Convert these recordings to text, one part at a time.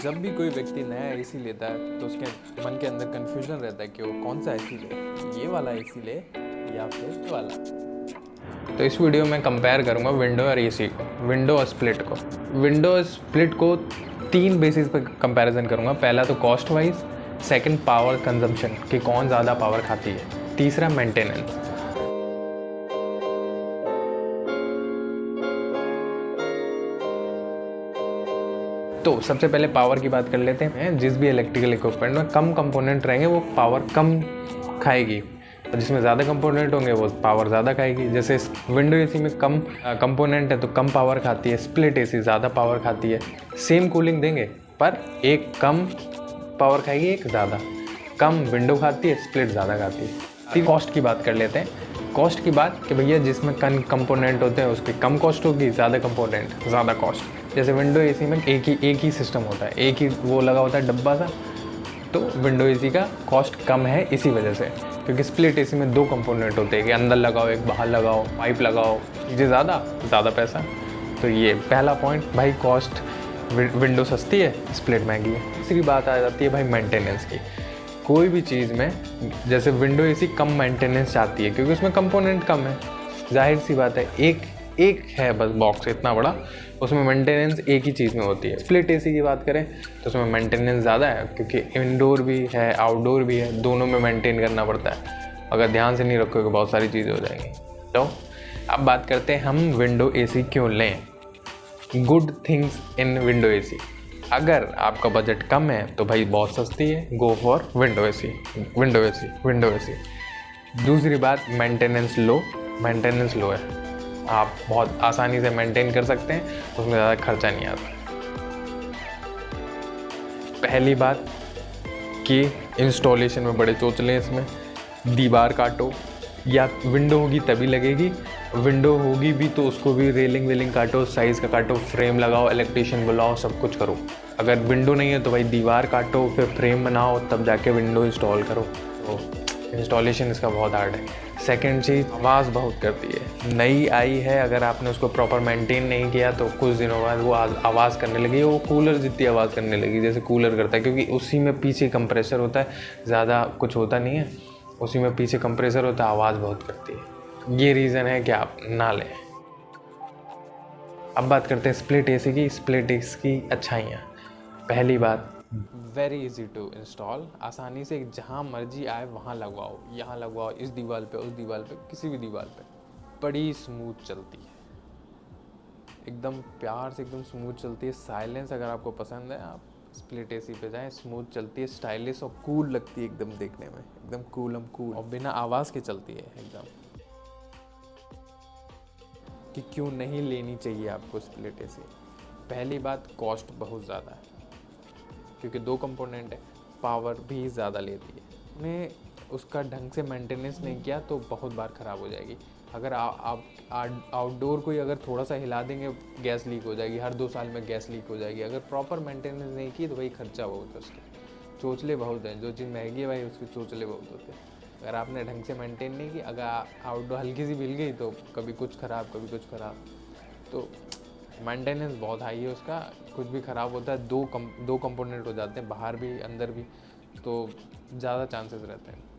जब भी कोई व्यक्ति नया एसी लेता है तो उसके मन के अंदर कन्फ्यूजन रहता है कि वो कौन सा एसी ले, ये वाला एसी ले या फिर ये वाला। तो इस वीडियो में कंपेयर करूंगा विंडो और एसी को, विंडो और स्प्लिट को। विंडो और स्प्लिट को 3 बेसिस पे कंपैरिजन करूंगा। पहला तो cost wise, second power consumption कि कौन ज़्यादा पावर खाती है, तीसरा मेंटेनेंस। तो सबसे पहले पावर की बात कर लेते हैं। जिस भी इलेक्ट्रिकल इक्विपमेंट में कम कंपोनेंट रहेंगे वो पावर कम खाएगी, और जिसमें ज़्यादा कंपोनेंट होंगे वो पावर ज़्यादा खाएगी। जैसे विंडो एसी में कम कंपोनेंट है तो कम पावर खाती है, स्प्लिट एसी ज़्यादा पावर खाती है। सेम कूलिंग देंगे पर एक कम पावर खाएगी, एक ज़्यादा। कम विंडो खाती है, स्प्लिट ज़्यादा खाती है। कॉस्ट की बात कर लेते हैं। कॉस्ट की बात कि भैया जिसमें कम कंपोनेंट होते हैं उसकी कम कॉस्ट होगी, ज़्यादा कंपोनेंट ज़्यादा कॉस्ट। जैसे विंडो एसी में एक ही सिस्टम होता है, एक ही वो लगा होता है डब्बा सा, तो विंडो एसी का कॉस्ट कम है इसी वजह से। क्योंकि स्प्लिट एसी में 2 कंपोनेंट होते हैं कि अंदर लगाओ एक बाहर लगाओ, पाइप लगाओ, चीज़ें ज़्यादा पैसा। तो ये पहला पॉइंट भाई, कॉस्ट विंडो सस्ती है, स्प्लिट महंगी है। तीसरी बात आ जाती है भाई मेंटेनेंस की। कोई भी चीज़ में जैसे विंडो एसी कम मेंटेनेंस चाहती है क्योंकि उसमें कंपोनेंट कम है, जाहिर सी बात है। एक है बस बॉक्स इतना बड़ा, उसमें मेंटेनेंस एक ही चीज़ में होती है। स्प्लिट एसी की बात करें तो उसमें मेंटेनेंस ज़्यादा है क्योंकि इंडोर भी है आउटडोर भी है, दोनों में मेंटेन करना पड़ता है। अगर ध्यान से नहीं रखोगे बहुत सारी चीज़ें हो जाएंगी। तो अब बात करते हैं हम विंडो एसी क्यों लें। Good things in window AC. अगर आपका बजट कम है तो भाई बहुत सस्ती है, गो फॉर विंडो एसी। दूसरी बात, मेंटेनेंस लो है, आप बहुत आसानी से मेंटेन कर सकते हैं, उसमें ज़्यादा खर्चा नहीं आता। पहली बात कि इंस्टॉलेशन में बड़े चोचले हैं इसमें। दीवार काटो या विंडो होगी तभी लगेगी, विंडो होगी भी तो उसको भी रेलिंग वेलिंग काटो, साइज़ का काटो, फ्रेम लगाओ, इलेक्ट्रीशियन बुलाओ, सब कुछ करो। अगर विंडो नहीं है तो भाई दीवार काटो, फिर फ्रेम बनाओ, तब जाके विंडो इंस्टॉल करो। तो इंस्टॉलेशन इसका बहुत हार्ड है। सेकंड चीज़, आवाज़ बहुत करती है। नई आई है, अगर आपने उसको प्रॉपर मेंटेन नहीं किया तो कुछ दिनों बाद वो आवाज़ करने लगी, वो कूलर जितनी आवाज़ करने लगी जैसे कूलर करता है, क्योंकि उसी में पीछे कंप्रेसर होता है, ज़्यादा कुछ होता नहीं है, उसी में पीछे कंप्रेसर होता है, आवाज़ बहुत करती है। ये रीज़न है कि आप ना लें। अब बात करते हैं स्प्लिट एसी की। स्प्लिट एसी की अच्छाइयाँ। पहली बात, वेरी इजी टू इंस्टॉल, आसानी से जहाँ मर्जी आए वहाँ लगवाओ, यहाँ लगवाओ, इस दीवार पे, उस दीवार पे, किसी भी दीवार पे। बड़ी स्मूथ चलती है, एकदम प्यार से एकदम स्मूथ चलती है। साइलेंस अगर आपको पसंद है आप स्प्लिट एसी पे जाएं, स्मूथ चलती है, स्टाइलिश और कूल लगती है एकदम देखने में, एकदम कूल और बिना आवाज़ के चलती है एकदम। कि क्यों नहीं लेनी चाहिए आपको स्प्लिट एसी। पहली बात, कॉस्ट बहुत ज़्यादा है क्योंकि 2 कंपोनेंट है, पावर भी ज़्यादा लेती है। ने उसका ढंग से मेंटेनेंस नहीं किया तो बहुत बार ख़राब हो जाएगी। अगर आप आउटडोर को ही अगर थोड़ा सा हिला देंगे गैस लीक हो जाएगी, हर 2 साल में गैस लीक हो जाएगी। अगर प्रॉपर मेंटेनेंस नहीं की तो भाई खर्चा बहुत है उसके, चोचले बहुत हैं। जो चीज़ महंगी है भाई उसके चोचले बहुत होते हैं। अगर आपने ढंग से मेंटेन नहीं की, अगर आउटडोर हल्की सी मिल गई तो कभी कुछ ख़राब कभी कुछ ख़राब। तो मेंटेनेंस बहुत हाई है उसका, कुछ भी ख़राब होता है, दो कंपोनेंट हो जाते हैं, बाहर भी अंदर भी, तो ज़्यादा चांसेस रहते हैं।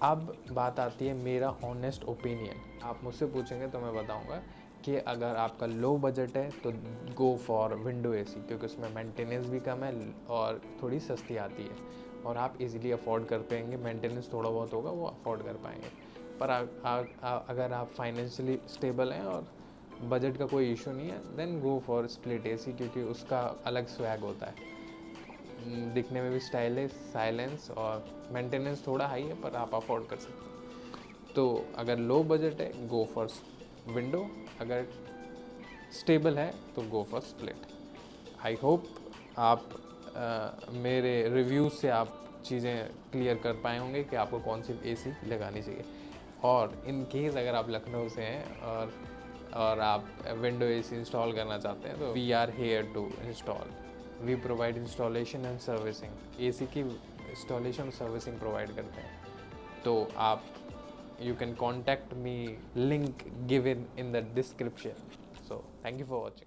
अब बात आती है मेरा ऑनेस्ट ओपिनियन। आप मुझसे पूछेंगे तो मैं बताऊंगा कि अगर आपका लो बजट है तो गो फॉर विंडो एसी, क्योंकि उसमें मेंटेनेंस भी कम है और थोड़ी सस्ती आती है और आप इजीली अफोर्ड कर पाएंगे। मेंटेनेंस थोड़ा बहुत होगा वो अफोर्ड कर पाएंगे। पर अगर आप फाइनेंशियली स्टेबल हैं और बजट का कोई इशू नहीं है, then go for split AC, क्योंकि उसका अलग स्वैग होता है, दिखने में भी स्टाइलिश, साइलेंस और मेंटेनेंस थोड़ा हाई है पर आप अफोर्ड कर सकते हैं। तो अगर लो बजट है गो फॉर विंडो, अगर स्टेबल है तो गो फॉर स्प्लिट। आई होप आप मेरे रिव्यूज़ से आप चीज़ें क्लियर कर पाए होंगे कि आपको कौन सी एसी लगानी चाहिए। और इन केस अगर आप लखनऊ से हैं और आप विंडो एसी इंस्टॉल करना चाहते हैं तो we are here to install. We provide installation and servicing. AC की इंस्टॉलेशन और सर्विसिंग प्रोवाइड करते हैं। तो आप you can contact me, link given in the description. So thank you for watching.